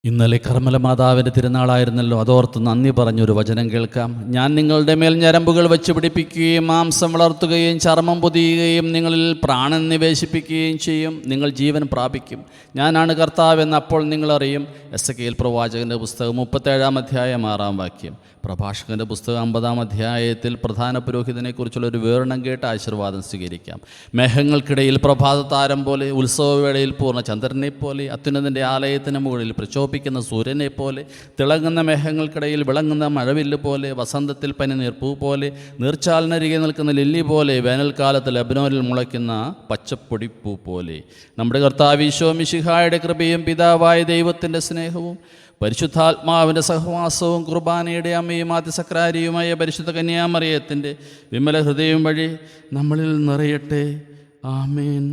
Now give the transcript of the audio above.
ഇന്നലെ കർമ്മല മാതാവിൻ്റെ തിരുനാളായിരുന്നല്ലോ. അതോർത്ത് നന്ദി പറഞ്ഞൊരു വചനം കേൾക്കാം. ഞാൻ നിങ്ങളുടെ മേൽ ഞരമ്പുകൾ വെച്ച് പിടിപ്പിക്കുകയും മാംസം വളർത്തുകയും ചർമ്മം പൊതിയുകയും നിങ്ങളിൽ പ്രാണൻ നിവേശിപ്പിക്കുകയും ചെയ്യും. നിങ്ങൾ ജീവൻ പ്രാപിക്കും. ഞാനാണ് കർത്താവ് എന്ന് അപ്പോൾ നിങ്ങളറിയും. എസെക്കിയേൽ പ്രവാചകൻ്റെ പുസ്തകം 37-ാം അധ്യായം 6-ാം വാക്യം. പ്രഭാഷകൻ്റെ പുസ്തകം 50-ാം അധ്യായത്തിൽ പ്രധാന പുരോഹിതനെക്കുറിച്ചുള്ള ഒരു വിവരണം കേട്ട് ആശീർവാദം സ്വീകരിക്കാം. മേഘങ്ങൾക്കിടയിൽ പ്രഭാതതാരം പോലെ, ഉത്സവവേളയിൽ പൂർണ്ണ ചന്ദ്രനെ പോലെ, അത്യുന്നതൻ്റെ ആലയത്തിന് മുകളിൽ പ്രചോദിപ്പിക്കുന്ന സൂര്യനെ പോലെ, തിളങ്ങുന്ന മേഘങ്ങൾക്കിടയിൽ വിളങ്ങുന്ന മഴവില്ല് പോലെ, വസന്തത്തിൽ പനിനീർപ്പൂ പോലെ, നീർച്ചാലിനരികെ നിൽക്കുന്ന ലില്ലി പോലെ, വേനൽക്കാലത്ത് ലബനോനിൽ മുളയ്ക്കുന്ന പച്ചപ്പൊടിപ്പൂ പോലെ. നമ്മുടെ കർത്താവ് ഈശോ മിശിഹായുടെ കൃപയും പിതാവായ ദൈവത്തിൻ്റെ സ്നേഹവും പരിശുദ്ധാത്മാവിൻ്റെ സഹവാസവും കുർബാനയുടെ അമ്മയും ആദ്യസക്രാരിയുമായ പരിശുദ്ധ കന്യാമറിയത്തിൻ്റെ വിമല ഹൃദയം വഴി നമ്മളിൽ നിറയട്ടെ. ആമേൻ.